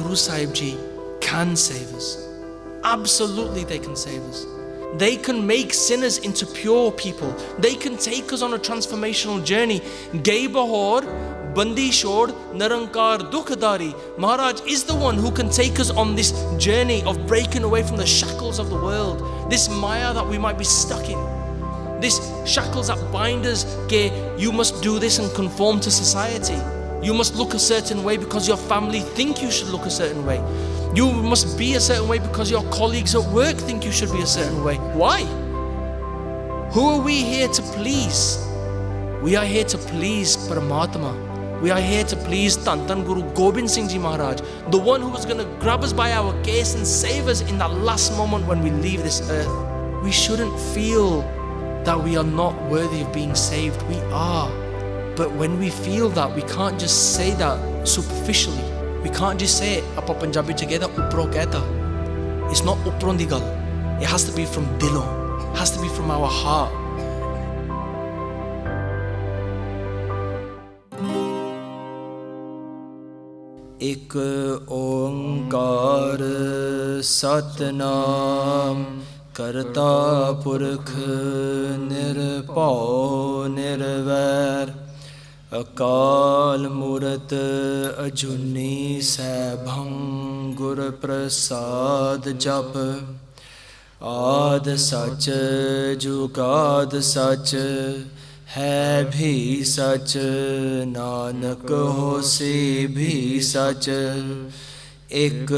Guru Sahib Ji can save us. Absolutely they can save us. They can make sinners into pure people. They can take us on a transformational journey. Gay Bahor, Bandi Shod, Narankar Dukhdari. Maharaj is the one who can take us on this journey of breaking away from the shackles of the world. This Maya that we might be stuck in. This shackles that bind us, you must do this and conform to society. You must look a certain way because your family think you should look a certain way. You must be a certain way because your colleagues at work think you should be a certain way. Why? Who are we here to please? We are here to please Paramatma. We are here to please Tantan Guru Gobind Singh Ji Maharaj, the one who was going to grab us by our case and save us in that last moment when we leave this earth. We shouldn't feel that we are not worthy of being saved. We are. But when we feel that, we can't just say that superficially. We can't just say it, ਆਪਾਂ ਪੰਜਾਬੀ ਚ ਕਹਿੰਦਾ ਉੱਪਰੋਂ ਕਹਿਤਾ. It's not ਉੱਪਰੋਂ ਦੀ ਗੱਲ. It has to be from ਦਿਲੋਂ. It has to be from our heart. ਇੱਕ ਓੰਕਾਰ ਸਤਨਾਮ ਕਰਤਾ ਪੁਰਖ ਨਿਰਭਉ ਨਿਰਵੈਰ ਅਕਾਲ ਮੂਰਤ ਅਜੂਨੀ ਸੈਭੰ ਗੁਰ ਪ੍ਰਸਾਦ ਜਪ ਆਦ ਸਚ ਜੁਗਾਦ ਸਚ ਹੈ ਵੀ ਸਚ ਨਾਨਕ ਹੋਸੀ ਵੀ ਸਚ ਇੱਕ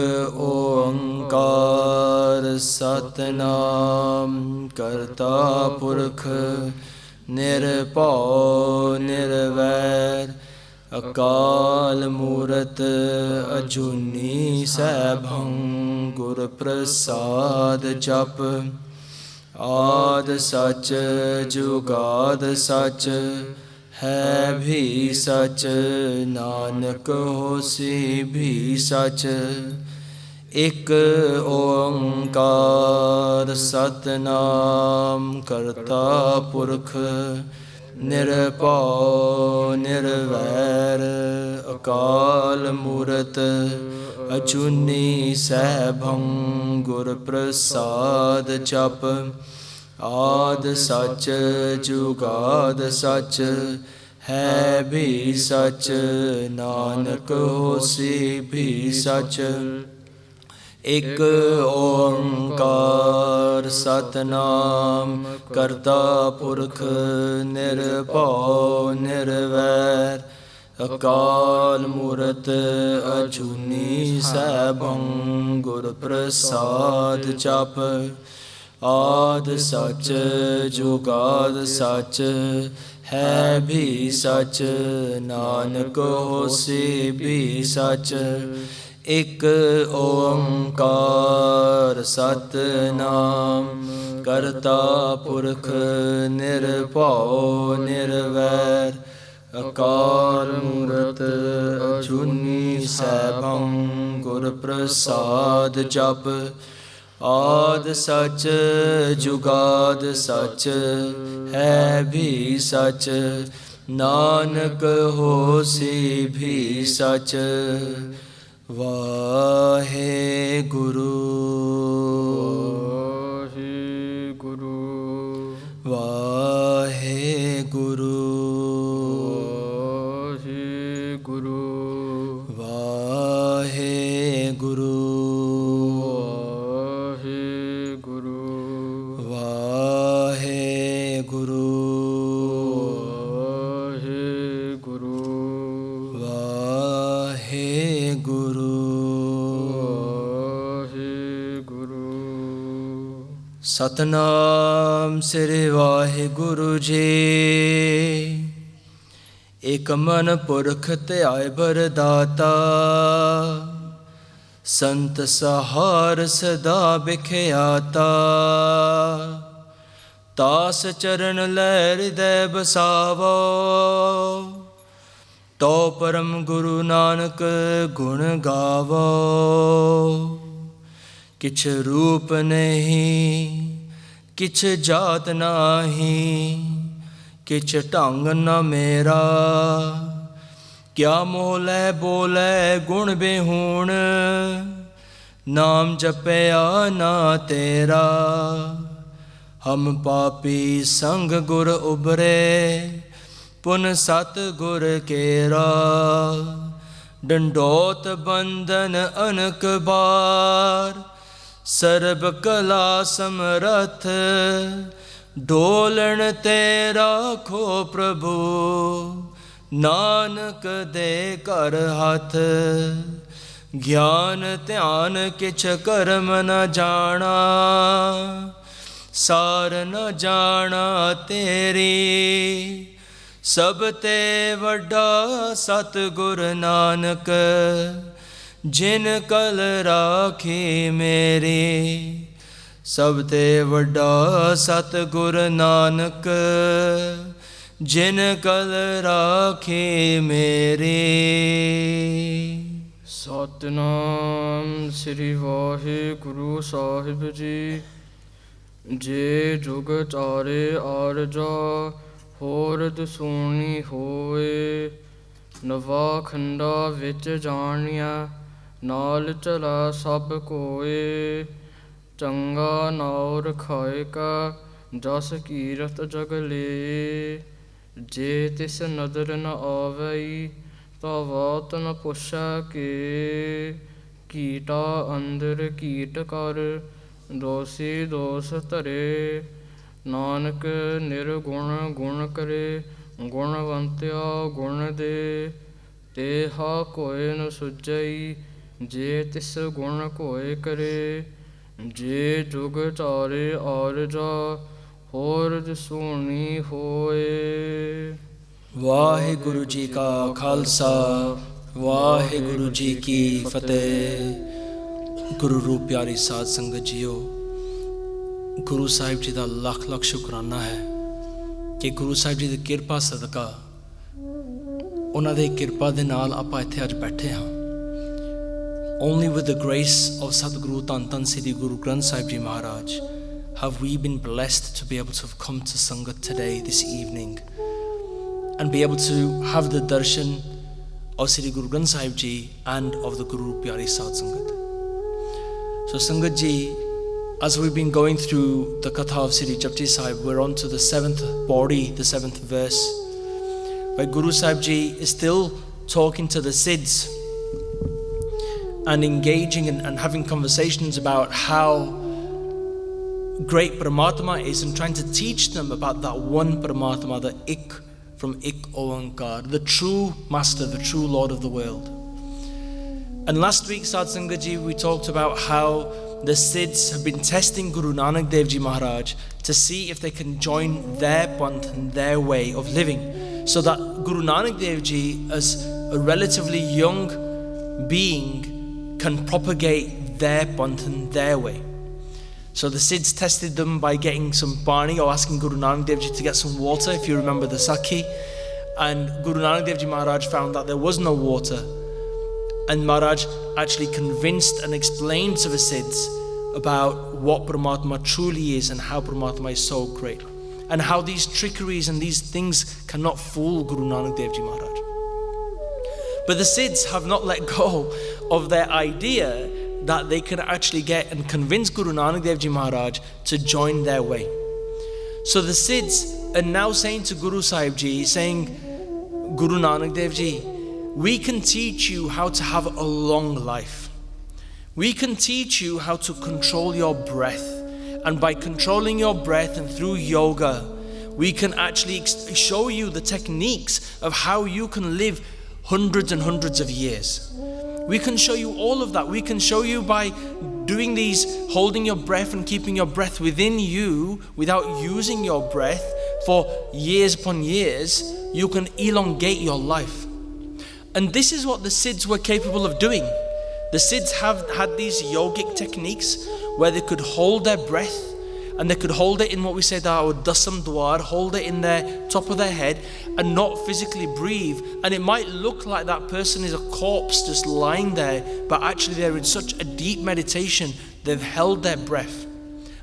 ਓੰਕਾਰ ਸਤਨਾਮ ਕਰਤਾ ਪੁਰਖ ਨਿਰਭਉ ਨਿਰਵੈਰ ਅਕਾਲ ਮੂਰਤ ਅਜੂਨੀ ਸੈਭੰ ਗੁਰ ਪ੍ਰਸਾਦ ਜਪ ਆਦ ਸਚ ਜੁਗਾਦ ਸਚ ਹੈ ਵੀ ਸਚ ਨਾਨਕ ਹੋਸੀ ਵੀ ਸਚ ਇੱਕ ਓੰਕਾਰ ਸਤਨਾਮ ਕਰਤਾ ਪੁਰਖ ਨਿਰਭਉ ਨਿਰਵੈਰ ਅਕਾਲ ਮੂਰਤ ਅਜੂਨੀ ਸੈਭੰ ਗੁਰ ਪ੍ਰਸਾਦ ਜਪ ਆਦ ਸਚ ਜੁਗਾਦ ਸਚ ਹੈ ਵੀ ਸਚ ਨਾਨਕ ਹੋਸੀ ਵੀ ਸਚ ਇੱਕ ਓੰਕਾਰ ਸਤਨਾਮ ਕਰਤਾ ਪੁਰਖ ਨਿਰਭਉ ਨਿਰਵੈਰ ਅਕਾਲ ਮੂਰਤ ਅਜੂਨੀ ਸੈਭੰ ਗੁਰ ਪ੍ਰਸਾਦ ਜਪ ਆਦ ਸਚ ਜੁਗਾਦ ਸਚ ਹੈ ਵੀ ਸਚ ਨਾਨਕ ਹੋਸੀ ਵੀ ਸਚ ਇੱਕ ਓੰਕਾਰ ਸਤਨਾਮ ਕਰਤਾ ਪੁਰਖ ਨਿਰਭਉ ਨਿਰਵੈਰ ਅਕਾਲ ਮੂਰਤ ਅਜੂਨੀ ਸੈਭੰ ਗੁਰ ਪ੍ਰਸਾਦ ਜਪ ਆਦ ਸਚ ਜੁਗਾਦ ਸਚ ਹੈ ਵੀ ਸਚ ਨਾਨਕ ਹੋਸੀ ਵੀ ਸਚ ਵਾਹਿਗੁਰੂ ਵਾਹਿਗੁਰੂ ਵਾਹਿਗੁਰੂ ਵਾਹਿਗੁਰੂ ਵਾਹਿਗੁਰੂ ਸਤਨਾਮ ਸ੍ਰੀ ਵਾਹਿਗੁਰੂ ਜੀ ਇਕ ਮਨ ਪੁਰਖ ਧਿਆਏ ਬਰਦਾਤਾ ਸੰਤ ਸਹਾਰ ਸਦਾ ਬਿਖਿਆਤਾ ਤਾਸ ਚਰਨ ਲੈ ਹਿਰਦੈ ਬਸਾਵੋ ਤੋ ਪਰਮ ਗੁਰੂ ਨਾਨਕ ਗੁਣ ਗਾਵੋ ਕਿਛ ਰੂਪ ਨਹੀਂ ਕਿਛ ਜਾਤ ਨਾਹੀ ਕਿਛ ਢੰਗ ਨ ਮੇਰਾ क्या मोहलै बोलै गुण बेहूण नाम जपया ना तेरा हम पापी संग गुर उबरे पुन सत गुर केरा डंडोत बंधन अनक बार सर्ब कला समरथ डोलन तेरा खो प्रभु नानक दे कर हाथ ज्ञान ध्यान किछ कर्म न जाना सार न जाना तेरी सब ते वड्डा सतगुर नानक जिन कल राखी मेरी सब ते वड्डा सतगुर नानक जिन कल राखे मेरे। सतनाम श्री वाहिगुरु साहिब जी। जे जुग चारे आरजा होरद सोनी होए नवा खंडा विच जानिया नाल चला सब कोए चंगा नाओ रखाए का जस कीरत जगले जे तिस नदर न आवई तावात न पुछा के कीटा अंदर कीट कर दोषी दोष धरे नानक निर्गुण गुण करे गुणवंत्या गुण दे तेहा कोय न सुजई जे तिस गुण कोय करे जे जुग चारे आरजा होरद सोनी होए। वाहिगुरु जी का खालसा वाहिगुरु जी की फतेह। गुरु रूप प्यारी साध संगत जियो, गुरु साहिब जी का लख लख शुकराना है कि गुरु साहिब जी की किरपा सदका उन्हां दी किरपा दे नाल आपां इत्थे अज बैठे हाँ। Only with the grace of Sadguru Tan Tan Sri Guru Granth Sahib Ji Maharaj have we been blessed to be able to have come to Sangat today, this evening, and be able to have the darshan of Sri Guru Granth Sahib Ji and of the Guru Pyari Sadh Sangat. So Sangat Ji, as we've been going through the Katha of Sri Japji Sahib, we're on to the 7th Pauri, the 7th verse, where Guru Sahib Ji is still talking to the Sikhs and engaging and having conversations about how great Paramatma is and trying to teach them about that one Paramatma, the Ik from Ik Oankar, the true Master, the true Lord of the world. And last week, Sadh Sangat Ji, we talked about how the Sikhs have been testing Guru Nanak Dev Ji Maharaj to see if they can join their panth and their way of living, so that Guru Nanak Dev Ji, as a relatively young being, can propagate their panth and their way. So the Sikhs tested them by getting some pani or asking Guru Nanak Dev Ji to get some water, if you remember the Sakhi. And Guru Nanak Dev Ji Maharaj found that there was no water. And Maharaj actually convinced and explained to the Sikhs about what Paramatma truly is and how Paramatma is so great. And how these trickeries and these things cannot fool Guru Nanak Dev Ji Maharaj. But the Sikhs have not let go of their idea that they can actually get and convince Guru Nanak Dev Ji Maharaj to join their way. So the Sikhs are now saying to Guru Sahib Ji, saying, Guru Nanak Dev Ji, we can teach you how to have a long life. We can teach you how to control your breath. And by controlling your breath and through yoga, we can actually show you the techniques of how you can live hundreds and hundreds of years. We can show you all of that. We can show you by doing these, holding your breath and keeping your breath within you without using your breath for years upon years, you can elongate your life. And this is what the Sikhs were capable of doing. The Sikhs have had these yogic techniques where they could hold their breath and they could hold it in what we say our dasam dwar, hold it in their top of their head and not physically breathe. And it might look like that person is a corpse just lying there, but actually they're in such a deep meditation, they've held their breath.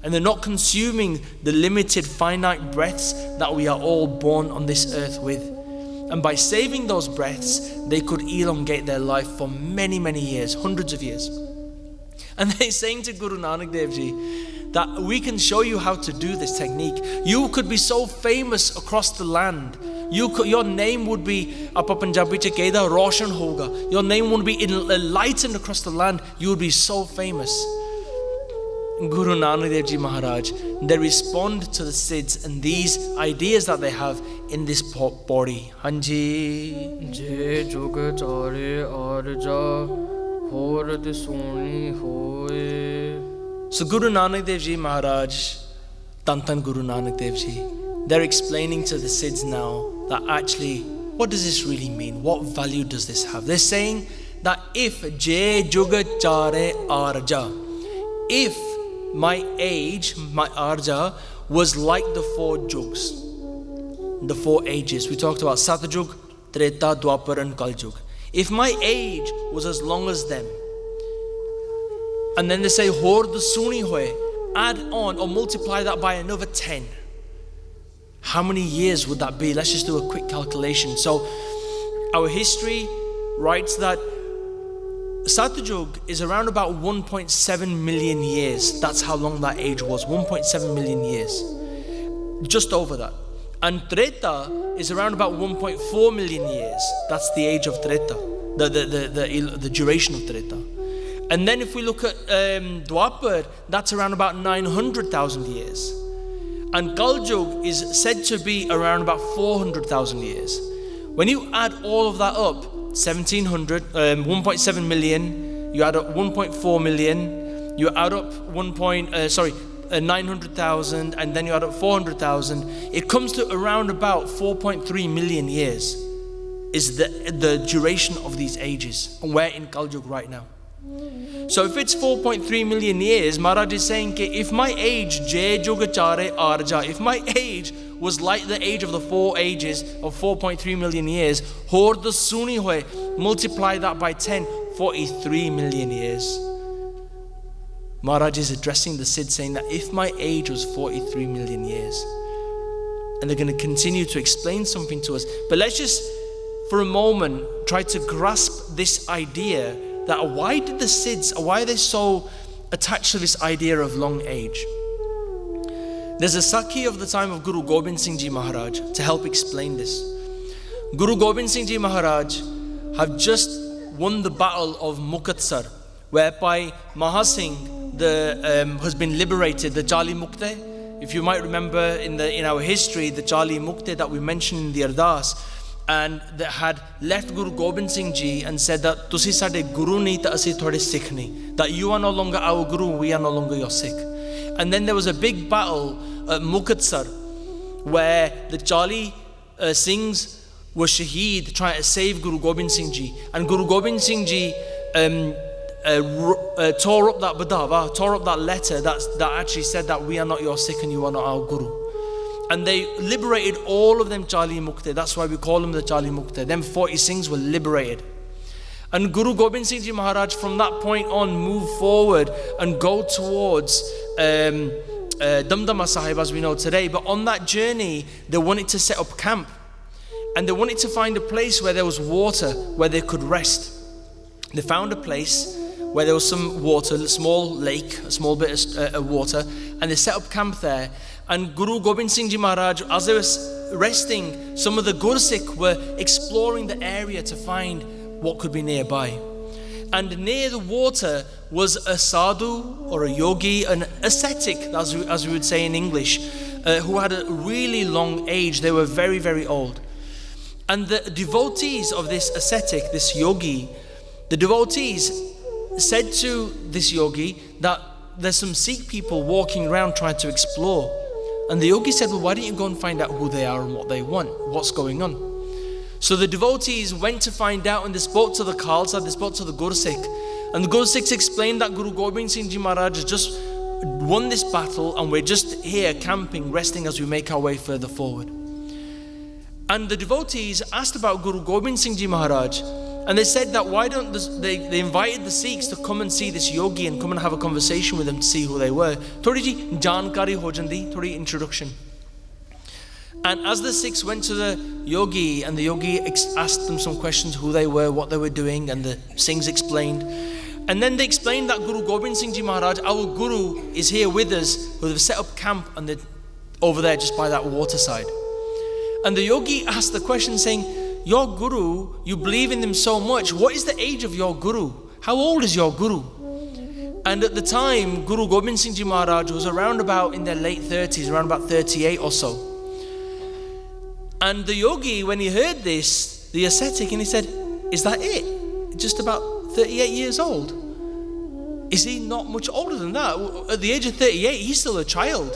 And they're not consuming the limited finite breaths that we are all born on this earth with. And by saving those breaths, they could elongate their life for many, many years, hundreds of years. And they're saying to Guru Nanak Dev Ji that we can show you how to do this technique. You could be so famous across the land. Your name would be, Apa Punjabi che kehda, roshan hoga. Your name would be enlightened across the land. You would be so famous. Guru Nanak Dev Ji Maharaj, they respond to the Siddhs and these ideas that they have in this Pauri. Hanji. Je jug charay arja horad suni hoye. So Guru Nanak Dev Ji Maharaj, Tantan Guru Nanak Dev Ji, they're explaining to the Siddhs now that actually, what does this really mean? What value does this have? They're saying that if Je Juga Charay Arja, if my age, my arja, was like the 4 jugs, the 4 ages. We talked about Satyug, Treta, Dwapar and Kaljug. If my age was as long as them, and then they say Hor the Suni Hoye, add on or multiply that by another 10. How many years would that be? Let's just do a quick calculation. So our history writes that Satyug is around about 1.7 million years. That's how long that age was, 1.7 million years. Just over that. And Treta is around about 1.4 million years. That's the age of Treta, the duration of Treta. And then if we look at Dwapar, that's around about 900,000 years. And Kaljug is said to be around about 400,000 years. When you add all of that up, 1.7 million, you add up 1.4 million, you add up 900,000, and then you add up 400,000, it comes to around about 4.3 million years is the duration of these ages. And we're in Kaljug right now. So if it's 4.3 million years, Maharaj is saying, if my age, Je Juga Charay Arja, if my age was like the age of the 4 ages of 4.3 million years, Hor the Suni Hoye, multiply that by 10, 43 million years. Maharaj is addressing the Siddh saying that if my age was 43 million years, and they're going to continue to explain something to us. But let's just, for a moment, try to grasp this idea that why did the Siddhs, why are they so attached to this idea of long age? There's a Sakhi of the time of Guru Gobind Singh Ji Maharaj to help explain this. Guru Gobind Singh Ji Maharaj have just won the battle of Mukatsar, whereby Mahasingh has been liberated, the Jali Mukte. If you might remember in our history, the Jali Mukte that we mentioned in the Ardas, and that had left Guru Gobind Singh Ji and said that Tusi sade Guru ni ta asi thode Sikh ni, that you are no longer our Guru, we are no longer your Sikh. And then there was a big battle at Mukatsar where the Jali Singhs were shaheed trying to save Guru Gobind Singh Ji, and Guru Gobind Singh Ji tore up that badawa, tore up that letter that actually said that we are not your Sikh and you are not our Guru. And they liberated all of them Jali Mukte. That's why we call them the Jali Mukte. Them 40 Singhs were liberated. And Guru Gobind Singh Ji Maharaj from that point on moved forward and go towards Damdama Sahib as we know today. But on that journey, they wanted to set up camp. And they wanted to find a place where there was water, where they could rest. They found a place where there was some water, a small lake, a small bit of water, and they set up camp there. And Guru Gobind Singh Ji Maharaj, as they were resting, some of the Gursikh were exploring the area to find what could be nearby. And near the water was a sadhu or a yogi, an ascetic, as we would say in English, who had a really long age. They were very, very old. And the devotees of this ascetic, this yogi, the devotees said to this yogi that there's some Sikh people walking around trying to explore. And the yogi said, well, why don't you go and find out who they are and what they want, what's going on? So the devotees went to find out, and they spoke to the Khalsa, they spoke to the Gursikh. And the Gursikhs explained that Guru Gobind Singh Ji Maharaj has just won this battle and we're just here camping, resting as we make our way further forward. And the devotees asked about Guru Gobind Singh Ji Maharaj, and they said that why don't they invited the Sikhs to come and see this yogi and come and have a conversation with them to see who they were. Thodi ji jaankari ho jandi, thodi introduction. And as the Sikhs went to the yogi, and the yogi asked them some questions, who they were, what they were doing, and the Singhs explained. And then they explained that Guru Gobind Singh Ji Maharaj, our Guru, is here with us, who have set up camp over there just by that waterside. And the yogi asked the question saying, your Guru, you believe in him so much, what is the age of your Guru? How old is your Guru? And at the time, Guru Gobind Singh Ji Maharaj was around about in their late 30s, around about 38 or so. And the yogi, when he heard this, the ascetic, and he said, is that it? Just about 38 years old? Is he not much older than that? At the age of 38, he's still a child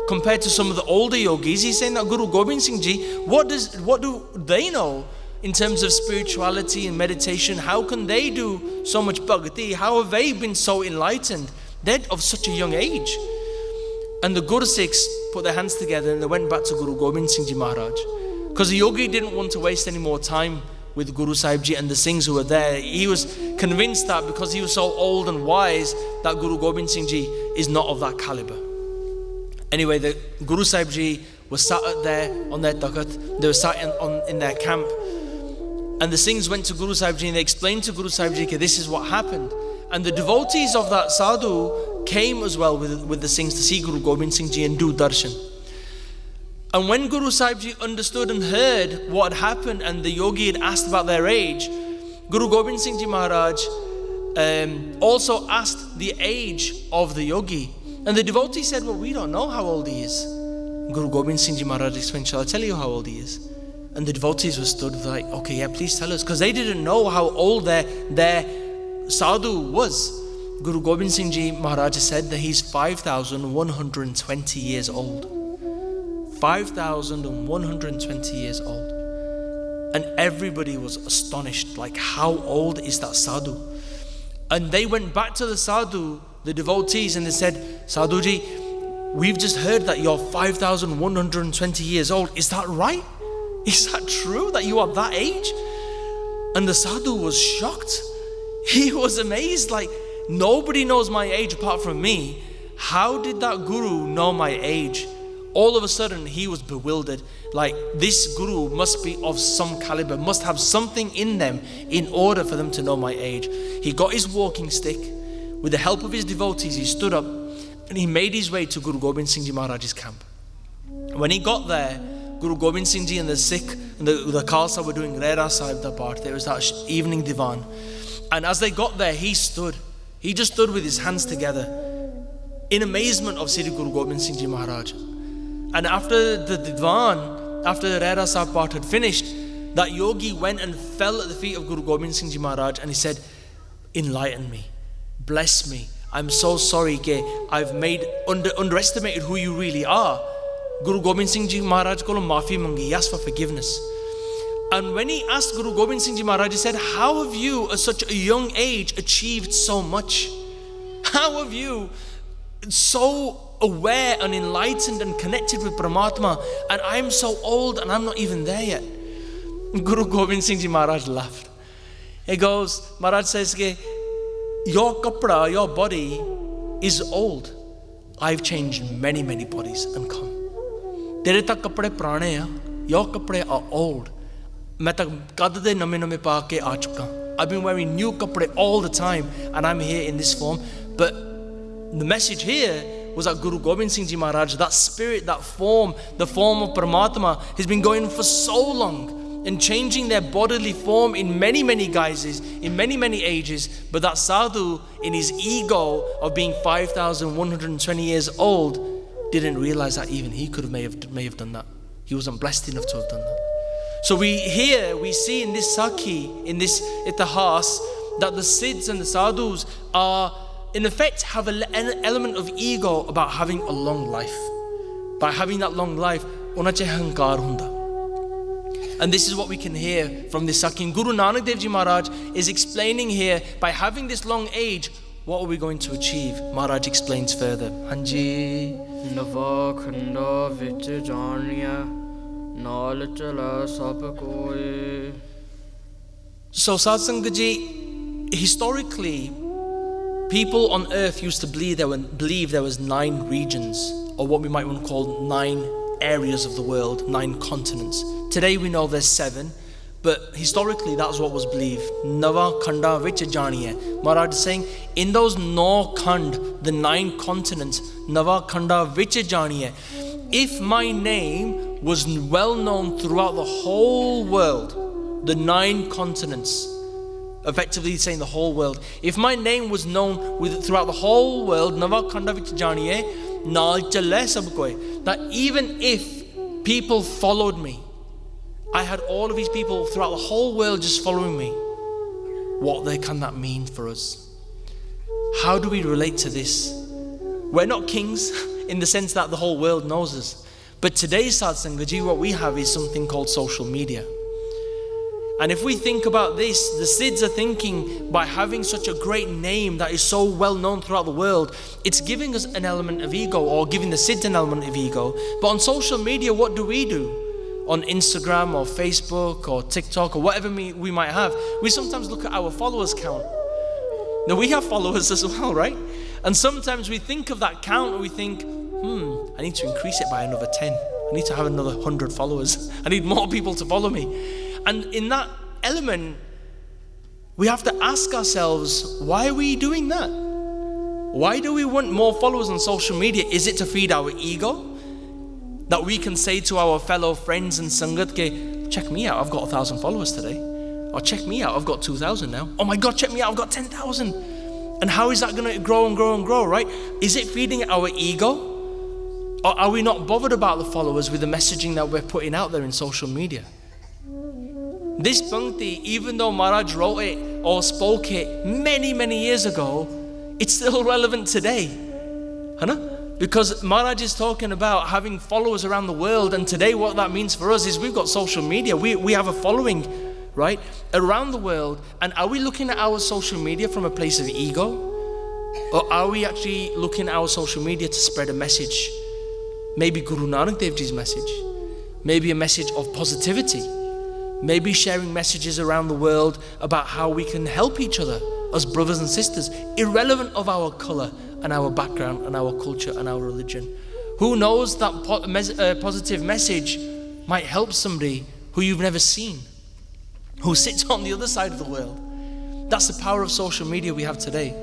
compared to some of the older yogis. He's saying that Guru Gobind Singh Ji, what do they know in terms of spirituality and meditation? How can they do so much bhakti? How have they been so enlightened? They're of such a young age. And the Guru Sikhs put their hands together and they went back to Guru Gobind Singh Ji Maharaj. Because the yogi didn't want to waste any more time with Guru Sahib Ji and the Singhs who were there. He was convinced that because he was so old and wise, that Guru Gobind Singh Ji is not of that caliber. Anyway, the Guru Sahib Ji was sat there on their takhat. They were sat in their camp. And the Singhs went to Guru Sahib Ji and they explained to Guru Sahib Ji, okay, this is what happened. And the devotees of that sadhu came as well with the Singhs to see Guru Gobind Singh Ji and do darshan. And when Guru Sahib Ji understood and heard what had happened and the yogi had asked about their age, Guru Gobind Singh Ji Maharaj also asked the age of the yogi. And the devotee said, well, we don't know how old he is. Guru Gobind Singh Ji Maharaj explained, shall I tell you how old he is? And the devotees were stood like, okay, yeah, please tell us. Because they didn't know how old their sadhu was. Guru Gobind Singh Ji Maharaj said that he's 5,120 years old. 5,120 years old. And everybody was astonished, like, how old is that sadhu? And they went back to the sadhu, the devotees, and they said, Sadhu Ji, we've just heard that you're 5,120 years old. Is that right? Is that true that you are that age? And the sadhu was shocked. He was amazed, like, nobody knows my age apart from me. How did that guru know my age? All of a sudden, he was bewildered. Like, this guru must be of some caliber, must have something in them in order for them to know my age. He got his walking stick. With the help of his devotees, he stood up and he made his way to Guru Gobind Singh Ji Maharaj's camp. When he got there, Guru Gobind Singh Ji and the Sikh and the Khalsa were doing Recitation of Pauri. There was that evening divan. And as they got there, he stood. He just stood with his hands together in amazement of Sri Guru Gobind Singh Ji Maharaj. And after the divan, after the Recitation of Pauri had finished, that yogi went and fell at the feet of Guru Gobind Singh Ji Maharaj and he said, enlighten me, bless me. I'm so sorry that I've underestimated who you really are. Guru Gobind Singh Ji Maharaj ko maafi mangi, he asked for forgiveness. And when he asked Guru Gobind Singh Ji Maharaj, he said, how have you at such a young age achieved so much? How have you so aware and enlightened and connected with Paramatma, and I'm so old and I'm not even there yet? Guru Gobind Singh Ji Maharaj laughed. He goes, Maharaj says, your kapda, your body is old. I've changed many, many bodies and come. Tere tak kapde purane hai, your kapde are old. Main tak kad de name pa ke aa chuka. I've been wearing new kapde all the time and I'm here in this form. But the message here was that Guru Gobind Singh Ji Maharaj, that spirit, that form, the form of Paramatma, has been going for so long and changing their bodily form in many, many guises, in many, many ages. But that sadhu, in his ego of being 5,120 years old, didn't realize that even he may have done that. He wasn't blessed enough to have done that. So we see in this Sakhi, in this itihas, that the Siddhs and the sadhus are, in effect, have an element of ego about having a long life. By having that long life, ਉਹਨਾਂ 'ਚ ਹੰਕਾਰ ਹੁੰਦਾ. And this is what we can hear from this Sakhi. And Guru Nanak Dev Ji Maharaj is explaining here, by having this long age, what are we going to achieve? Maharaj explains further. Hanji. Navaa, khanda, vich, jaaneai, naal charay sab koi. So Satsang Ji, historically, people on earth used to believe there was 9 regions, or what we might want to call 9 areas of the world, 9 continents. Today we know there's 7, but historically that's what was believed. Navaa, khanda, vich, jaaneai. Maharaj is saying, in those 9 khand, the 9 continents, Navaa, khanda, vich, jaaneai. If my name was well known throughout the whole world, the 9 continents, effectively saying the whole world. If my name was known throughout the whole world, Navaa khanda vich jaaneai, naal charay sab koi. That even if people followed me, I had all of these people throughout the whole world just following me. What can that mean for us? How do we relate to this? We're not kings in the sense that the whole world knows us. But today's Satsanga Ji, what we have is something called social media. And if we think about this, the Siddhs are thinking by having such a great name that is so well known throughout the world, it's giving us an element of ego, or giving the Siddh an element of ego. But on social media, what do? On Instagram or Facebook or TikTok or whatever we might have, we sometimes look at our followers count. Now we have followers as well, right? And sometimes we think of that count and we think, I need to increase it by another 10. I need to have another 100 followers. I need more people to follow me. And in that element, we have to ask ourselves, why are we doing that? Why do we want more followers on social media? Is it to feed our ego? That we can say to our fellow friends and sangat, ke, check me out, I've got 1,000 followers today. Or check me out, I've got 2,000 now. Oh my God, check me out, I've got 10,000. And how is that going to grow and grow and grow, right? Is it feeding our ego? Or are we not bothered about the followers with the messaging that we're putting out there in social media? This Bhakti, even though Maharaj wrote it or spoke it many, many years ago, it's still relevant today. Because Maharaj is talking about having followers around the world, and today what that means for us is we've got social media. We have a following, right, around the world. And are we looking at our social media from a place of ego? Or are we actually looking at our social media to spread a message? Maybe Guru Nanak Dev Ji's message. Maybe a message of positivity. Maybe sharing messages around the world about how we can help each other as brothers and sisters, irrelevant of our colour and our background and our culture and our religion. Who knows, that positive message might help somebody who you've never seen, who sits on the other side of the world. That's the power of social media we have today.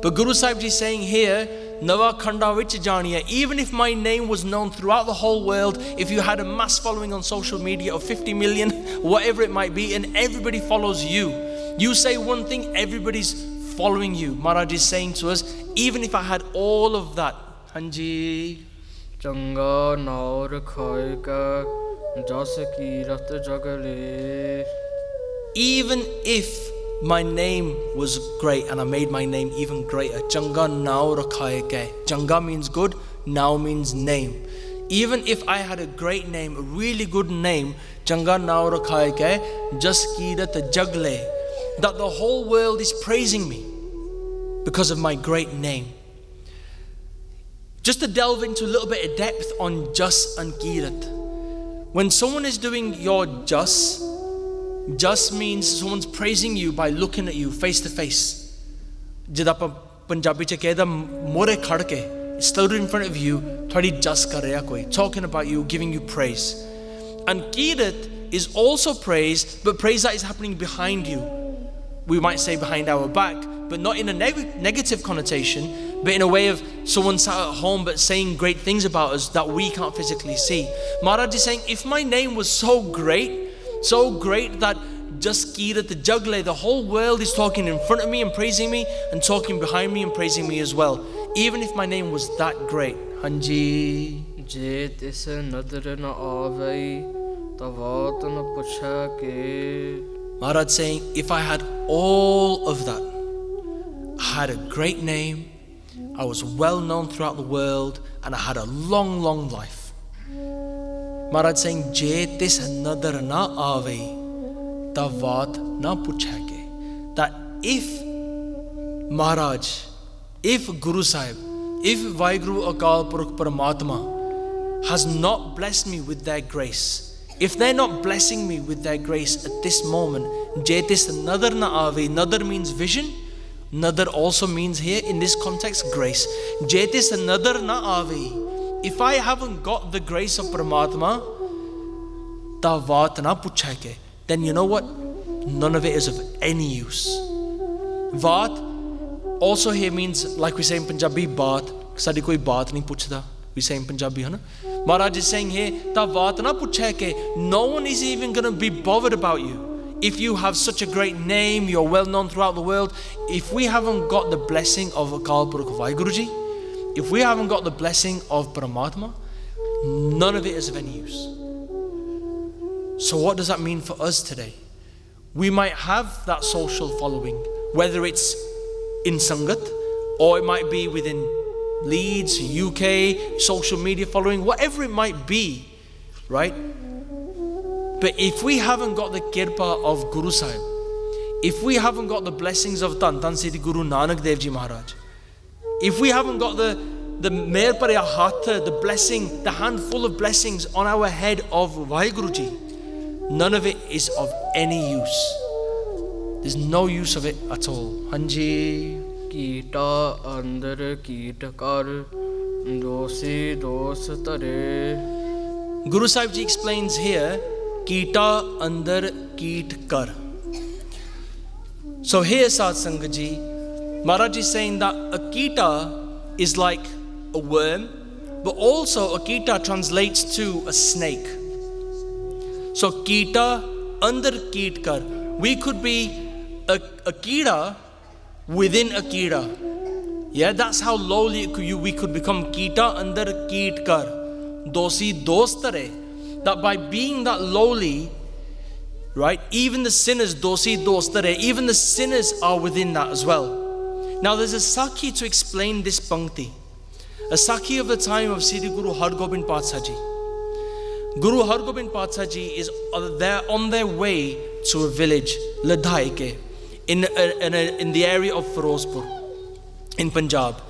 But Guru Sahib Ji is saying here, Navaa khanda vich jaaneai, even if my name was known throughout the whole world, if you had a mass following on social media of 50 million, whatever it might be, and everybody follows you, you say one thing, everybody's following you. Maharaj is saying to us, even if I had all of that, Hanji, Changa, naao, rakhaey, jas keerat jagale. Even if my name was great and I made my name even greater, Changa, naao, rakhaey. Changa means good, naao means name. Even if I had a great name, a really good name, Changa, naao, rakhaey, jas keerat jagale, that the whole world is praising me because of my great name. Just to delve into a little bit of depth on jas and keerat. When someone is doing your jas means someone's praising you by looking at you face to face. Jid aapa Punjabi ch kehda more khad ke stood in front of you, thodi jas kar reha koi, talking about you, giving you praise. And keerat is also praise, but praise that is happening behind you. We might say behind our back, but not in a negative connotation, but in a way of someone sat at home but saying great things about us that we can't physically see. Maharaj is saying, if my name was so great that just keerat the jagale, the whole world is talking in front of me and praising me, and talking behind me and praising me as well. Even if my name was that great. Hanji. Je tis nadar na aavee, tavat na pucha ke. Maharaj saying, if I had all of that, I had a great name, I was well known throughout the world, and I had a long, long life. Maharaj saying, Je tis nadar na aavee, tavat na puchake. That if Maharaj, if Guru Sahib, if Vaheguru Akal Purukh Paramatma has not blessed me with their grace, if they're not blessing me with their grace at this moment, Je tis nadar na aavee. Nadar means vision. Nadar also means here in this context grace. Je tis nadar na aavee. if I haven't got the grace of Paramatma, ta vaat na puchha ke, then you know what? None of it is of any use. Vaat also here means, like we say in Punjabi, baat. Sadi koi baat nahi puchda. We say in Punjabi, hai na? Maharaj is saying here, ta vaat na puchha ke, no one is even going to be bothered about you. If you have such a great name, you're well known throughout the world, if we haven't got the blessing of Akal Purukh Vaheguruji, if we haven't got the blessing of Paramatma, none of it is of any use. So what does that mean for us today? We might have that social following, whether it's in Sangat, or it might be within Leeds, UK, social media following, whatever it might be, right? But if we haven't got the kirpa of Guru Sahib, if we haven't got the blessings of Tan Siddhi Guru Nanak Dev Ji Maharaj, if we haven't got the mehr parya hatha, the blessing, the handful of blessings on our head of Vaheguruji, none of it is of any use. There's no use of it at all. Hanji. Keetaa andar keet kar, dosi dos tare. Guru Sahib Ji explains here, Keetaa andar keet kar. So here, Sad Sangat Ji, Maharaj is saying that a keeta is like a worm, but also a keeta translates to a snake. So Keetaa andar keet kar. We could be a keeta within a keeta. Yeah, that's how lowly we could become. Keetaa andar keet kar, dosi dostare. That by being that lowly, right, even the sinners, dosi dostare, even the sinners are within that as well. Now there's a Sakhi to explain this pankti. A Sakhi of the time of Siddhi Guru Hargobind Patsha Ji. Guru Hargobind Patsha Ji is there on their way to a village, Ladhaike, in the area of Firozpur, in Punjab.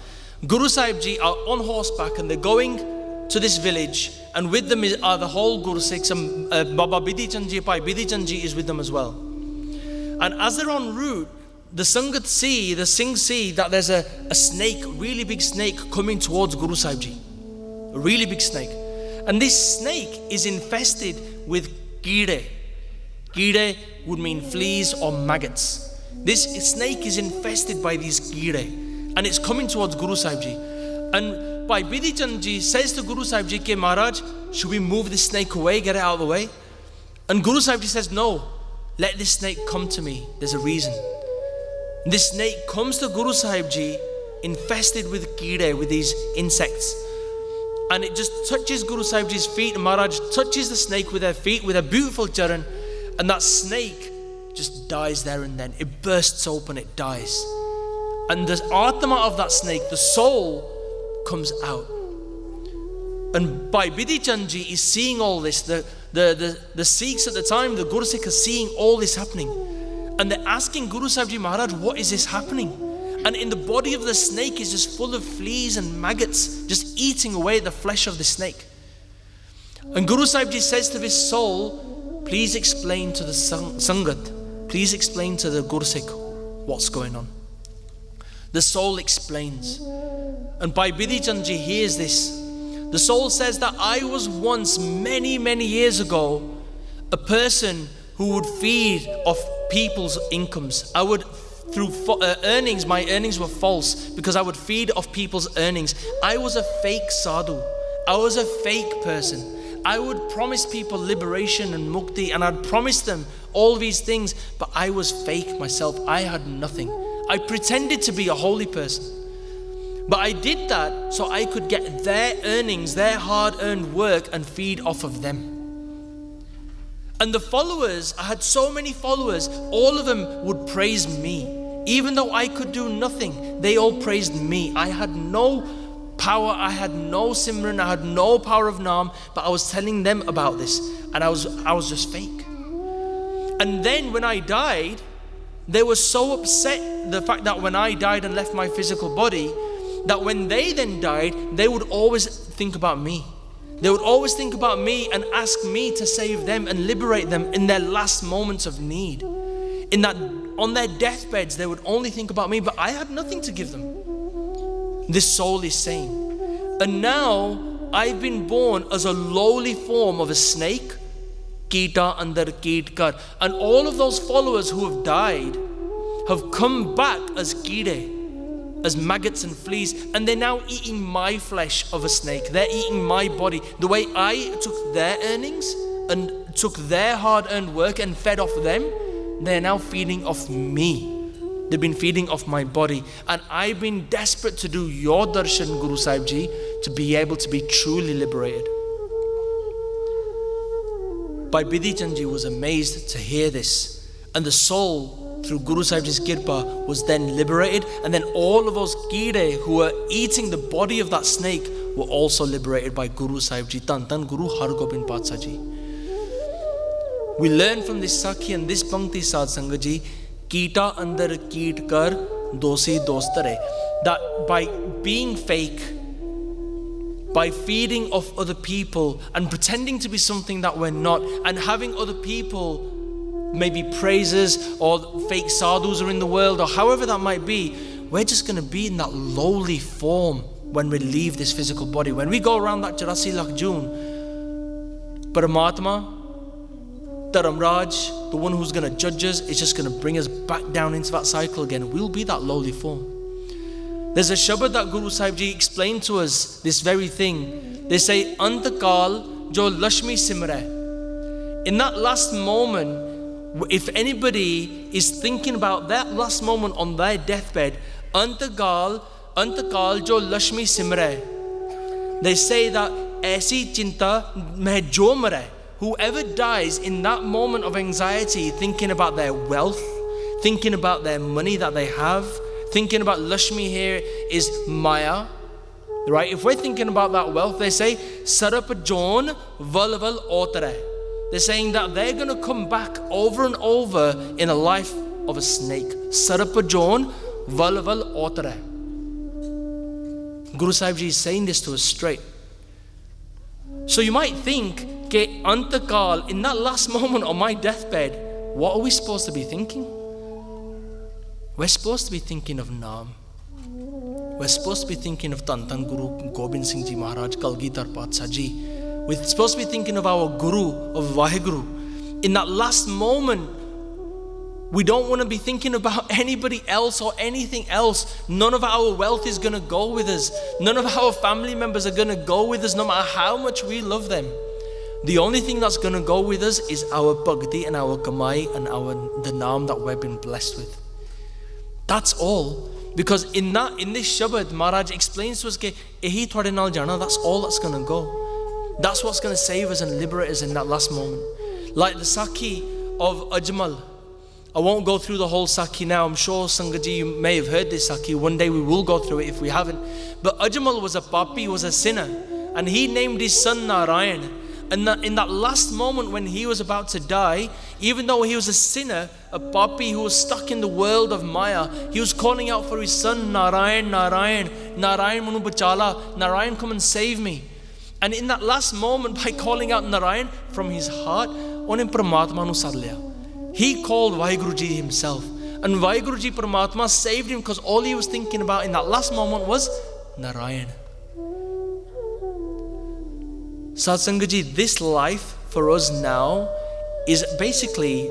Guru Sahib Ji are on horseback and they're going to this village, and with them are the whole Guru Sikhs, and Baba Bidhi Chand Ji, Pai Bidhi Chand Ji is with them as well. And as they're en route, the Sangat see, the Singh see that there's a snake, really big snake coming towards Guru Sahib Ji. A really big snake. And this snake is infested with keetai. Keetai would mean fleas or maggots. This snake is infested by these keetai, and it's coming towards Guru Sahib Ji. And Bhai Bidhi Chand Ji says to Guru Sahib Ji, "Ke Maharaj, should we move this snake away, get it out of the way?" And Guru Sahib Ji says, "No, let this snake come to me. There's a reason." This snake comes to Guru Sahib Ji, infested with keetai, with these insects. And it just touches Guru Sahib Ji's feet, and Maharaj touches the snake with her feet, with a beautiful charan, and that snake just dies there and then. It bursts open, it dies. And the Atma of that snake, the soul, comes out. And Bhai Bidhi Chand Ji is seeing all this. The Sikhs at the time, the Guru Sikh, are seeing all this happening. And they're asking Guru Sahib Ji Maharaj, what is this happening? And in the body of the snake is just full of fleas and maggots, just eating away the flesh of the snake. And Guru Sahib Ji says to his soul, please explain to the Sangat, please explain to the Guru Sikh what's going on. The soul explains. And Bhai Bidhi Chand Ji hears this. The soul says that I was once, many, many years ago, a person who would feed off people's incomes. I would, through earnings, my earnings were false because I would feed off people's earnings. I was a fake sadhu. I was a fake person. I would promise people liberation and mukti, and I'd promise them all these things, but I was fake myself. I had nothing. I pretended to be a holy person. But I did that so I could get their earnings, their hard-earned work, and feed off of them. And the followers, I had so many followers, all of them would praise me. Even though I could do nothing, they all praised me. I had no power, I had no Simran, I had no power of naam, but I was telling them about this, and I was just fake. And then when I died, they were so upset, the fact that when I died and left my physical body, that when they then died, they would always think about me. They would always think about me and ask me to save them and liberate them in their last moments of need. In that, on their deathbeds, they would only think about me, but I had nothing to give them. This soul is saying. And now, I've been born as a lowly form of a snake. Keetaa, andar, keet, kar. And all of those followers who have died have come back as keetai, as maggots and fleas, and they're now eating my flesh of a snake. They're eating my body. The way I took their earnings and took their hard-earned work and fed off them, they're now feeding off me. They've been feeding off my body. And I've been desperate to do your darshan, Guru Sahib Ji, to be able to be truly liberated. Bhai Bidhi Chand Ji was amazed to hear this. And the soul, through Guru Sahib Ji's kirpa, was then liberated. And then all of those keetai who were eating the body of that snake were also liberated by Guru Sahib Ji. Tan Tan Guru Hargobind Patsha Ji. We learn from this Sakhi and this Pankti Sad Sangat Ji, Keetaa andar keet kar dosi dostare. That by being fake, by feeding off other people and pretending to be something that we're not, and having other people maybe praises or fake sadhus are in the world or however that might be, we're just going to be in that lowly form when we leave this physical body. When we go around that 84 lakh June, Paramatma, Dharamraj, the one who's going to judge us, is just going to bring us back down into that cycle again. We'll be that lowly form. There's a shabad that Guru Sahib Ji explained to us, this very thing. They say, Antakal jo Lashmi Simre. In that last moment, if anybody is thinking about that last moment on their deathbed, Antakal jo Lashmi Simre. They say that Aisi Chinta Meh jo mare. Whoever dies in that moment of anxiety, thinking about their wealth, thinking about their money that they have, thinking about Lashmi here is Maya, right? If we're thinking about that wealth, they say, Sarap John Valval Otare. They're saying that they're going to come back over and over in a life of a snake. Sarap John Valval Otare. Guru Sahib Ji is saying this to us straight. So you might think, Ke Antakal, in that last moment on my deathbed, what are we supposed to be thinking? We're supposed to be thinking of Naam. We're supposed to be thinking of Tan Tan Guru Gobind Singh Ji Maharaj, Kalgitar Patsha Ji. We're supposed to be thinking of our Guru, of Vaheguru. In that last moment, we don't want to be thinking about anybody else or anything else. None of our wealth is going to go with us. None of our family members are going to go with us, no matter how much we love them. The only thing that's going to go with us is our bhakti and our kamai and the naam that we've been blessed with. That's all. Because in this Shabad, Maharaj explains to us that ehi thode naal jana, that's all that's going to go. That's what's going to save us and liberate us in that last moment. Like the Sakhi of Ajmal. I won't go through the whole Sakhi now. I'm sure Sangaji, you may have heard this Sakhi. One day we will go through it if we haven't. But Ajmal was a papi, was a sinner. And he named his son Narayan. And in that last moment when he was about to die, even though he was a sinner, a papi who was stuck in the world of Maya, he was calling out for his son, Narayan, Narayan, Narayan manu bachala, Narayan come and save me. And in that last moment, by calling out Narayan from his heart, uन्हें परमात्मा नु साध लिया. He called Vaheguru Ji himself. And Vaheguru Ji Paramatma saved him because all he was thinking about in that last moment was Narayan. Satsangat Ji, this life for us now is basically,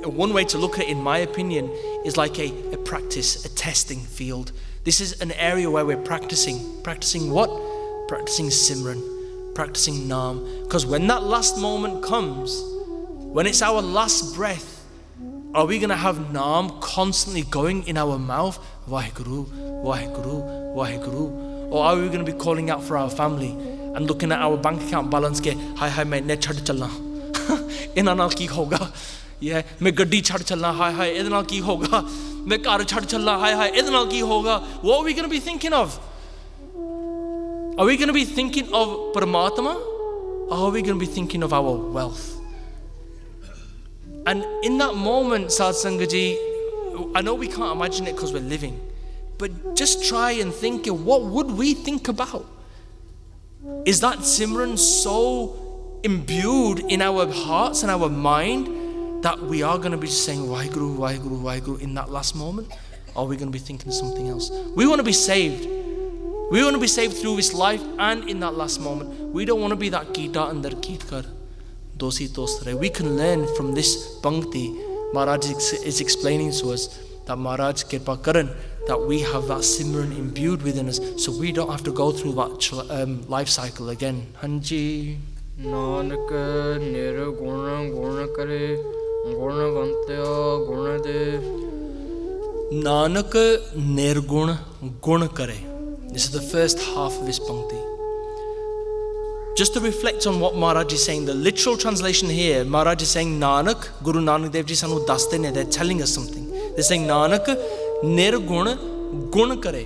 one way to look at it, in my opinion, is like a practice, a testing field. This is an area where we're practicing. Practicing what? Practicing Simran, practicing Naam. Because when that last moment comes, when it's our last breath, are we going to have Naam constantly going in our mouth? Vaheguru, Vaheguru, Vaheguru. Or are we going to be calling out for our family and looking at our bank account balance ke, hi main ne chhad chalna. Inna naal ki hoga? Yeah, main gaddi chhad chalna, hi ede naal ki hoga? Main ghar chhad chalna, hi ede naal ki hoga? What are we going to be thinking of? Are we going to be thinking of Paramatma? Or are we going to be thinking of our wealth? And in that moment, Satsangat Ji, I know we can't imagine it because we're living, but just try and think, what would we think about? Is that Simran so imbued in our hearts and our mind that we are going to be just saying Vaheguru, Vaheguru, Vaheguru in that last moment? Or are we going to be thinking of something else? We want to be saved. We want to be saved through this life and in that last moment. We don't want to be that Keetaa, andar, keet kar. Dosi tost rahe. We can learn from this Pankti. Maharaj is explaining to us that Maharaj Kirpa Karan, that we have that Simran imbued within us, so we don't have to go through that life cycle again. Hanji. Nanak nirguna guna kare, guna vantya guna de. Nanak nirgun gun kare. This is the first half of this Pankti. Just to reflect on what Maharaj is saying, the literal translation here, Maharaj is saying Nanak, Guru Nanak Dev Ji sanu daste ne, they're telling us something. They're saying Nanak nirgun gun kare.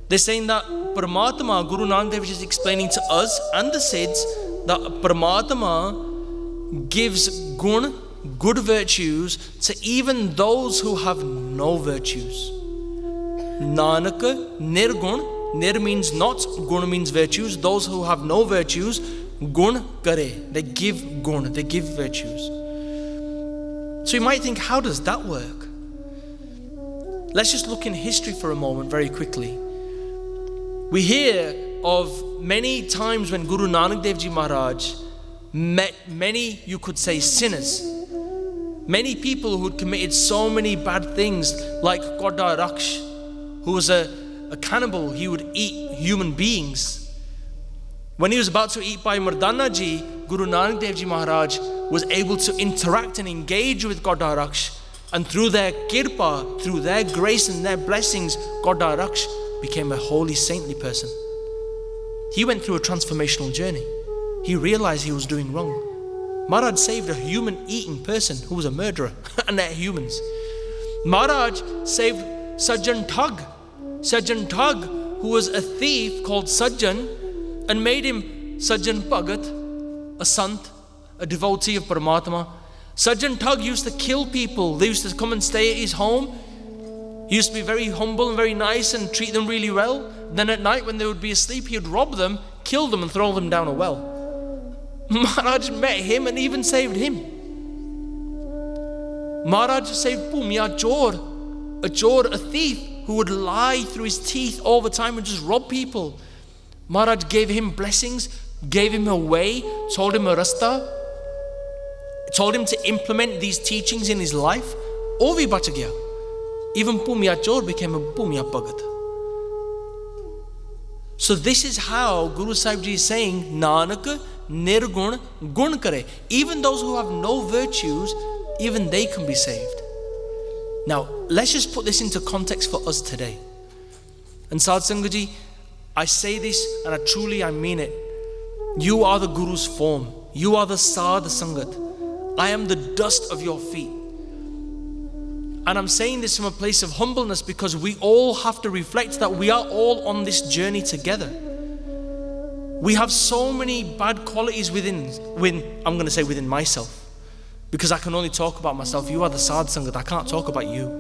They're saying that Paramatma, Guru Nanak Dev Ji is explaining to us and the Siddhs that Paramatma gives gun, good virtues, to even those who have no virtues. Nanak nirgun, nir means not, gun means virtues. Those who have no virtues, gun kare, they give gun, they give virtues. So you might think, how does that work? Let's just look in history for a moment very quickly. We hear of many times when Guru Nanak Dev Ji Maharaj met many, you could say, sinners. Many people who had committed so many bad things, like Khanda Raksh, who was a cannibal. He would eat human beings. When he was about to eat by Mardana Ji, Guru Nanak Dev Ji Maharaj was able to interact and engage with Khanda Raksh, and through their kirpa, through their grace and their blessings, Khanda Raksh became a holy, saintly person. He went through a transformational journey. He realized he was doing wrong. Maharaj saved a human-eating person who was a murderer, and they're humans. Maharaj saved Sajjan Thug, who was a thief called Sajjan, and made him Sajjan Bhagat, a sant, a devotee of Paramatma. Sajjan Thug used to kill people. They used to come and stay at his home. He used to be very humble and very nice and treat them really well. Then at night when they would be asleep, he would rob them, kill them and throw them down a well. Maharaj met him and even saved him. Maharaj saved Pumya Chor, a thief who would lie through his teeth all the time and just rob people. Maharaj gave him blessings, gave him a way, told him a rasta, told him to implement these teachings in his life. Aur bhi bach gaya. Even Pumya Chor became a Pumya Bhagat. So this is how Guru Sahib Ji is saying, Nanak nirgun gun kare. Even those who have no virtues, even they can be saved. Now, let's just put this into context for us today. And Sadh Sangat Ji, I say this and I mean it. You are the Guru's form. You are the Sadh Sangat. I am the dust of your feet. And I'm saying this from a place of humbleness because we all have to reflect that we are all on this journey together. We have so many bad qualities within myself. Because I can only talk about myself. You are the Sadh Sangat. I can't talk about you.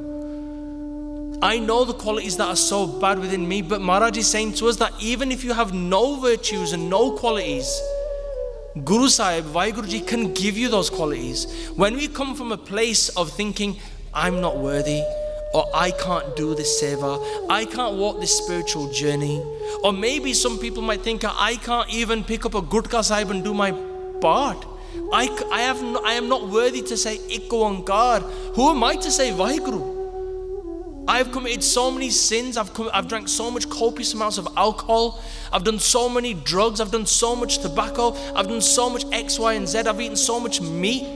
I know the qualities that are so bad within me, but Maharaj is saying to us that even if you have no virtues and no qualities, Guru Sahib, Vaheguruji can give you those qualities. When we come from a place of thinking, I'm not worthy, or I can't do this seva, I can't walk this spiritual journey, or maybe some people might think I can't even pick up a Gurkha Sahib and do my part. I am not worthy to say Ikko Ankar. Who am I to say Vaheguru? I have committed so many sins. I've drank so much copious amounts of alcohol. I've done so many drugs. I've done so much tobacco. I've done so much X, Y, and Z. I've eaten so much meat.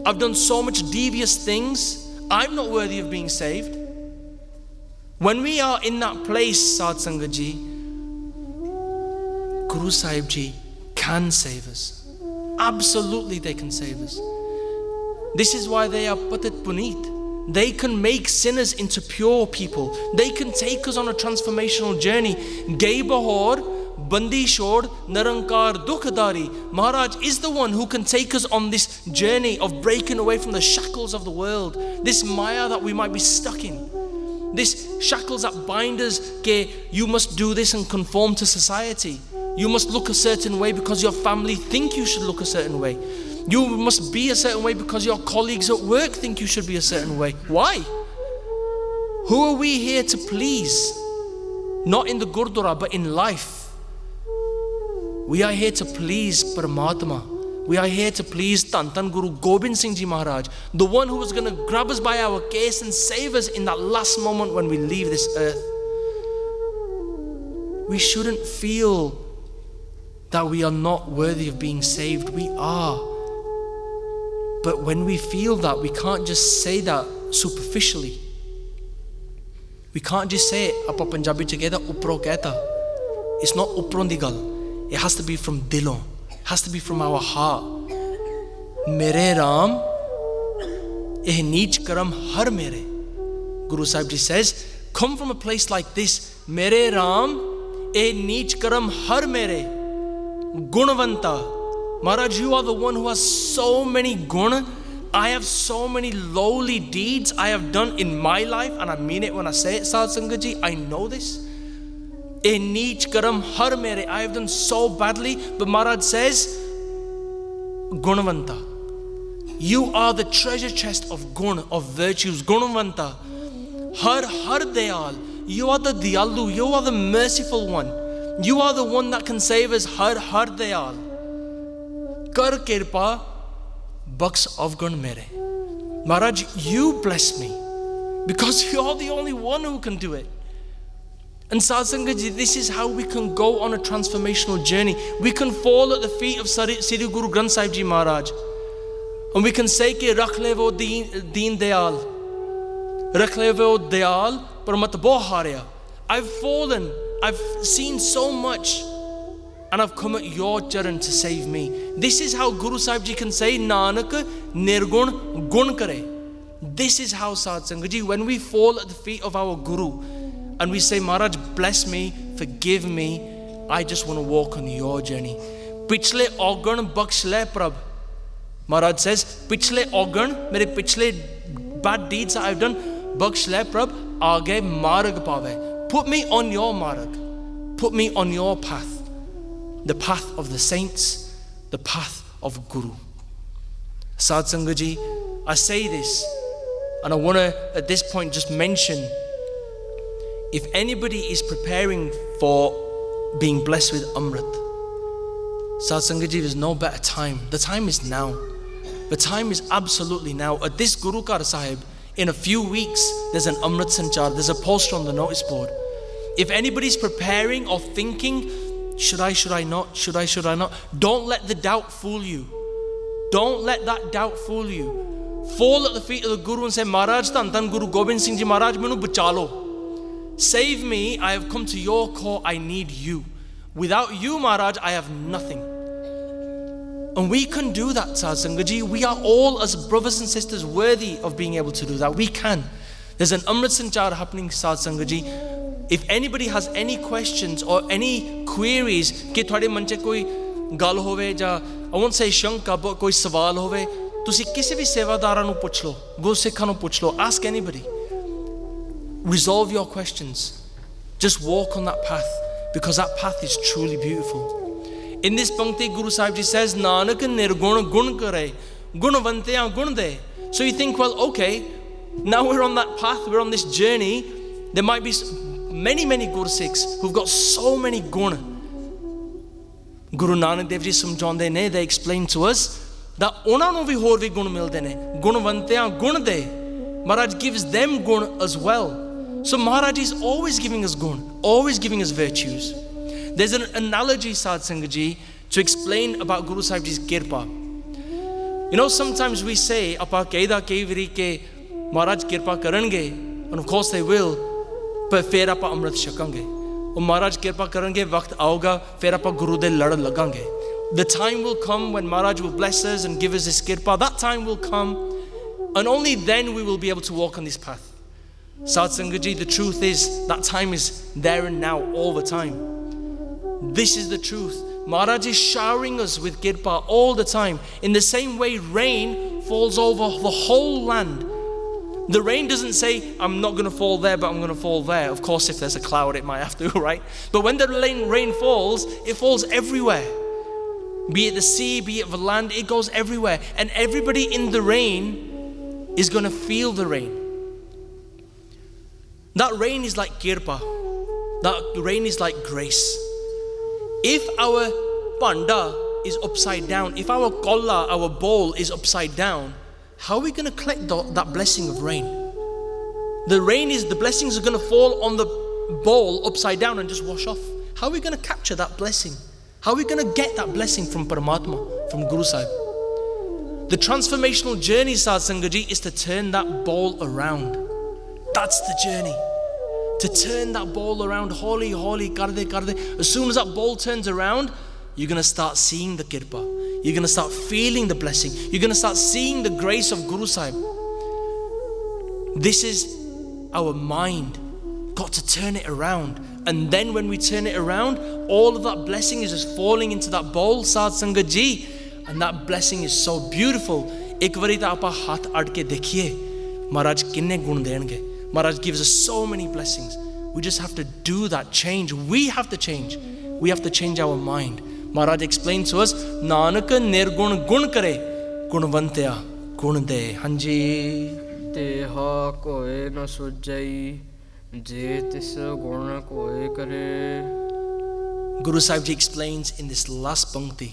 I've done so much devious things. I'm not worthy of being saved. When we are in that place, Sadh Sangat Ji, Guru Sahib Ji can save us. Absolutely they can save us. This is why they are Patit Puneet. They can make sinners into pure people. They can take us on a transformational journey. Gay Bahor, Bandi Shod, Narankar Dukhadari. Maharaj is the one who can take us on this journey of breaking away from the shackles of the world. This Maya that we might be stuck in. This shackles that bind us. You must do this and conform to society. You must look a certain way because your family think you should look a certain way. You must be a certain way because your colleagues at work think you should be a certain way. Why? Who are we here to please? not in the Gurdwara, but in life. We are here to please Paramatma. We are here to please Tan Guru Gobind Singh Ji Maharaj, the one who was going to grab us by our case and save us in that last moment when we leave this earth. We shouldn't feel that we are not worthy of being saved. We are. But when we feel that, we can't just say that superficially. We can't just say it, apa Punjabi together, upro kehta. It's not upron di gal. It has to be from dilon. It has to be from our heart. Mere Ram, eh neech karam har mere. Guru Sahib Ji says, come from a place like this. Mere Ram, eh neech karam har mere. Gunavanta. Maharaj, you are the one who has so many guna. I have so many lowly deeds I have done in my life, and I mean it when I say it, Sadh Sangat Ji, I know this. Eh neech karam har mere. I have done so badly, but Maharaj says, Gunavanta. You are the treasure chest of guna, of virtues. Gunavanta. Har dayal. You are the diyalu. You are the merciful one. You are the one that can save us. Har dayal. Kar kirpa. Bucks of gun mere. Maharaj, you bless me because you're the only one who can do it. And Sadh Sangat Ji, this is how we can go on a transformational journey. We can fall at the feet of Sri Guru Granth Sahib Ji Maharaj, and we can say ki rakh le wo deen dayal, rakh le wo dayal par mat bo harya. I've fallen, I've seen so much, and I've come at your charan to save me. This is how Guru Sahib Ji can say, Nanak nirgun gun kare. This is how, Sadh Sangat Ji, when we fall at the feet of our Guru and we say, Maharaj, bless me, forgive me, I just want to walk on your journey. Pichle organ baksh le prabh. Maharaj says, Pichle organ, mere pichle bad deeds that I've done, baksh le prabh, aage marg pave. Put me on your marg. Put me on your path. The path of the saints, the path of Guru. Sadh Sangat Ji, I say this, and I want to at this point just mention, if anybody is preparing for being blessed with Amrit, Sadh Sangat Ji, there's no better time. The time is now. The time is absolutely now. At this Guru Kar Sahib, in a few weeks, there's an Amrit Sanchar, there's a poster on the notice board. If anybody's preparing or thinking, should I not? Should I not? Don't let the doubt fool you. Don't let that doubt fool you. Fall at the feet of the Guru and say, Maharaj, Tan Guru Gobind Singh Ji Maharaj, manu bachalo. Save me, I have come to your court, I need you. Without you, Maharaj, I have nothing. And we can do that, Sadh Sangat Ji. We are all, as brothers and sisters, worthy of being able to do that. We can. There's an Amrit Sanchar happening, Sadh Sangat Ji. If anybody has any questions or any queries, कि थोड़े मन च कोई गल होवे या I won't say शंका but कोई सवाल होवे, तुसी किसी भी सेवादारा नु पुछ लो, गुरसिखा नु पुछ लो, ask anybody. Resolve your questions. Just walk on that path, because that path is truly beautiful. In this Pankti, Guru Sahib Ji says, Nanak nirgun gun kare, gunavantya gun de. So you think, well, okay, now we're on that path, we're on this journey. There might be many Gursikhs who've got so many guna. Guru Nanak Dev Ji samjhaunde ne, they explain to us that ਉਹਨਾਂ ਨੂੰ ਵੀ ਹੋਰ ਵੀ ਗੁਣ ਮਿਲਦੇ ਨੇ, ਗੁਣਵੰਤਿਆਂ ਗੁਣ ਦੇ. Maharaj gives them gun as well. So Maharaj is always giving us gun, always giving us virtues. There's an analogy, Sadh Sangat Ji, to explain about Guru Sahib Ji's kirpa. You know, sometimes we say, Apa kaida kei viri ke Maharaj kirpa karenge, and of course they will, but fir apa amrit shakange. And Maharaj kirpa karenge, waqt aoga, fir apa Guru de lad lagange. The time will come when Maharaj will bless us and give us this kirpa. That time will come, and only then we will be able to walk on this path. Sadh Sangat Ji, the truth is, that time is there and now, all the time. This is the truth. Maharaj is showering us with kirpa all the time. In the same way rain falls over the whole land. The rain doesn't say, I'm not going to fall there, but I'm going to fall there. Of course, if there's a cloud, it might have to, right? But when the rain falls, it falls everywhere. Be it the sea, be it the land, it goes everywhere. And everybody in the rain is going to feel the rain. That rain is like kirpa. That rain is like grace. If our panda is upside down, if our kolla, our bowl is upside down, how are we going to collect that blessing of rain? The blessings are going to fall on the bowl upside down and just wash off. How are we going to capture that blessing? How are we going to get that blessing from Paramatma, from Guru Sahib? The transformational journey, Sadhu Sangat Ji, is to turn that bowl around. That's the journey. To turn that bowl around, holy, karde. As soon as that bowl turns around, you're going to start seeing the kirpa. You're going to start feeling the blessing. You're going to start seeing the grace of Guru Sahib. This is our mind. Got to turn it around. And then when we turn it around, all of that blessing is just falling into that bowl, Sadhu Sangat Ji. And that blessing is so beautiful. Ek vari ta aapa haath ad ke dekhiye, Maharaj kinne gun denge. Maharaj gives us so many blessings. We just have to do that change. We have to change. We have to change our mind. Maharaj explained to us, Nanak nirgun gun kare, gunvantya gun de. Hanji. Teha koe na sujh-ee, je tis gun koe kare. Guru Sahib Ji explains in this last pankti.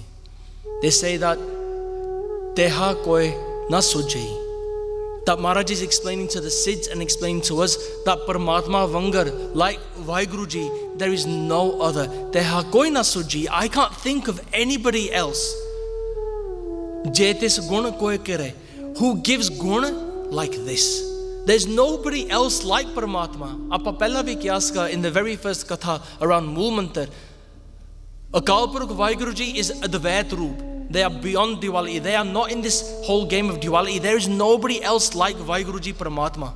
They say that Teha koe na sujh-ee. That Maharaj is explaining to the Sikhs and explaining to us that Paramatma Vangar, like Vaheguru Ji, there is no other. Teha koi na sujh-ee. I can't think of anybody else. Jetis gun koi kare, who gives gun like this. There's nobody else like Paramatma. Apa pehla bhi kiyas ka in the very first katha around Mool Mantar. Akal Purukh Vaheguru Ji is Advait Roop. They are beyond duality. They are not in this whole game of duality. There is nobody else like Vaheguru Ji Paramatma.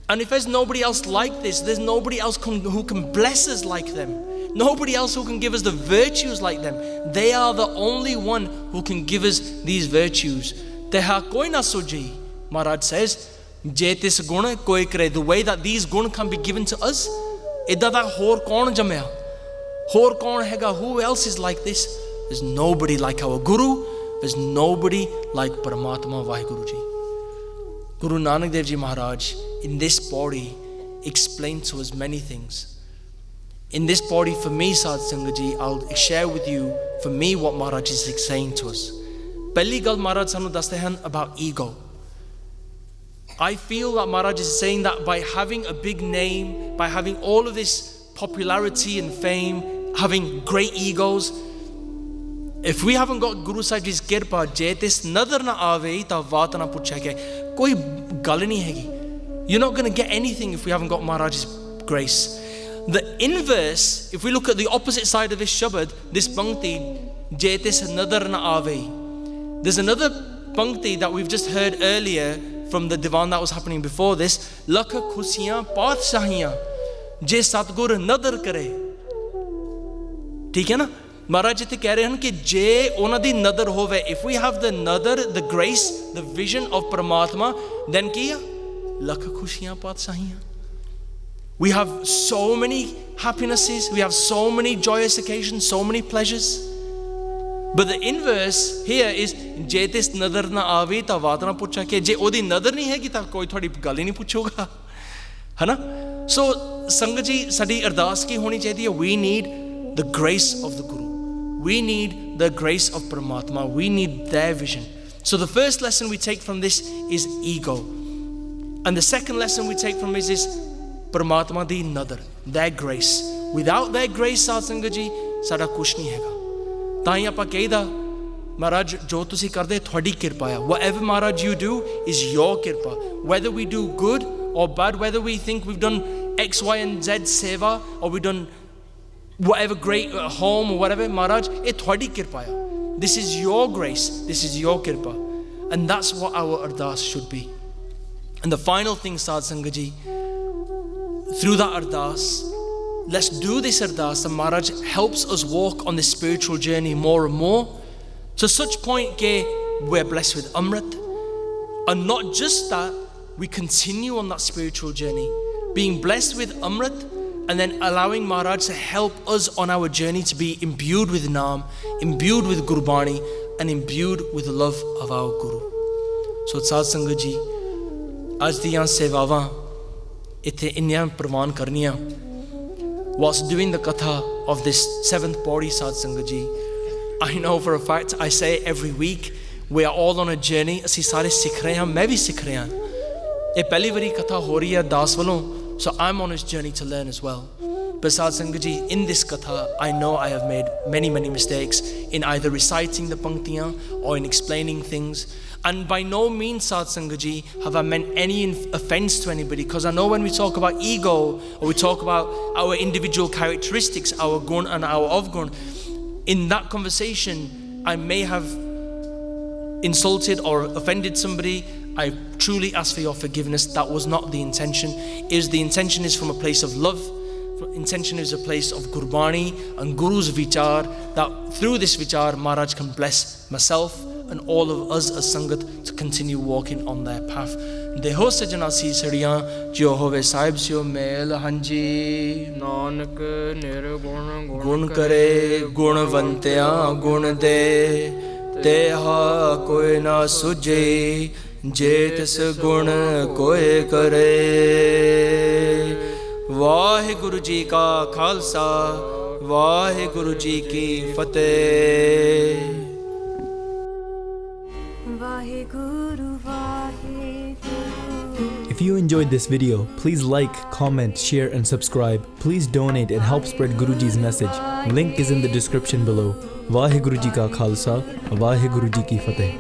And if there's nobody else like this, there's nobody else who can bless us like them. Nobody else who can give us the virtues like them. They are the only one who can give us these virtues. Teha koi na sujh-ee. Maharaj says, Jetis gun koi kare. The way that these gun can be given to us, idda da hor kaun jamya? Hor kaun hega? Who else is like this? There's nobody like our Guru. There's nobody like Paramatma Vaheguru Ji. Guru Nanak Dev Ji Maharaj in this Pauri explained to us many things. In this Pauri, for me, Sadhu Sangat Ji, I'll share with you, for me, what Maharaj is saying to us. Pehli gal Maharaj sanu daste hain about ego. I feel that Maharaj is saying that by having a big name, by having all of this popularity and fame, having great egos, if we haven't got Guru Sahib Ji's kirpa, jetis nadar na aavee ta vaat na puchhe ke, koi gal nahi hegi. You're not going to get anything if we haven't got Maharaj's grace. The inverse, if we look at the opposite side of this shabad, this pankti, jetis nadar na aavee. There's another pankti that we've just heard earlier from the divan that was happening before this. Lakh khusiyan paatshaahiyan, je satgur nadar kare. Theek hai na? Maharaj ji keh rahe hain ki je ona di nadar hove. If we have the nadar, the grace, the vision of Paramatma, then kiya lakh khushiyan paatshaahiyan. We have so many happinesses, we have so many joyous occasions, so many pleasures. But the inverse here is jetis nadar na aavee ta vaat na pucha ke. Je odi nadar nahi hai ki ta koi thodi gal hi nahi puchoga. Hai na? So Sangat Ji, sadi ardas ki honi chahiye. We need the grace of the Guru. We need the grace of Paramatma. We need their vision. So the first lesson we take from this is ego. And the second lesson we take from this is Paramatma di nadar, their grace. Without their grace, Sadhu Sangat Ji, sada kuch nahi hega. Tahi aapa kahida, Maharaj, jo tusi karde thodi kirpa hai. Whatever Maharaj you do is your kirpa. Whether we do good or bad, whether we think we've done X, Y and Z seva, or we've done whatever great home or whatever, Maharaj, it thodi kirpa hai. This is your grace, this is your kirpa. And that's what our ardas should be. And the final thing, Sadhu Sangat Ji, through that ardas, let's do this ardas, and Maharaj helps us walk on this spiritual journey more and more, to such point ke we're blessed with Amrit. And not just that, we continue on that spiritual journey, being blessed with Amrit, and then allowing Maharaj to help us on our journey to be imbued with Naam, imbued with Gurbani, and imbued with the love of our Guru. So Sadhu Sangat Ji, आज दियां सेवावां इत्थे इन्नियां प्रवान करनियां, whilst doing the katha of this 7th Pauri Sad Sangat Ji, I know for a fact, I say every week, we are all on a journey. ਅਸੀਂ ਸਾਰੇ ਸਿੱਖ ਰਹੇ ਹਾਂ, ਮੈਂ ਵੀ ਸਿੱਖ ਰਿਹਾ। ਇਹ ਪਹਿਲੀ ਵਾਰੀ ਕਥਾ ਹੋ ਰਹੀ ਹੈ ਦਾਸ ਵੱਲੋਂ, so I'm on this journey to learn as well. But Sad Sangat Ji, in this katha, I know I have made many mistakes in either reciting the panktiyan or in explaining things. And by no means, Sad Sangat Ji, have I meant any offense to anybody, because I know when we talk about ego, or we talk about our individual characteristics, our gun and our avgun, in that conversation, I may have insulted or offended somebody. I truly ask for your forgiveness. That was not the intention. The intention is from a place of love. Intention is a place of Gurbani and Guru's vichar, that through this vichar, Maharaj can bless myself and all of us as Sangat to continue walking on their path. Deho sajana si sadiyan jo hove Sahib sio mel hanji Nanak Nirgun gun kare gunavantya gun de teha koi na sujh-ee je tis gun koi kare. Waheguru ji ਕਾ ਖਾਲਸਾ ਵਾਹਿਗੁਰੂ ਜੀ ਕੀ ਫਤਿਹ। If you enjoyed this video, please like, comment, share and subscribe. Please donate and help spread Guruji's message. Link is in the description below. Vaheguru Ji Ka Khalsa, Vaheguru Ji Ki Fateh.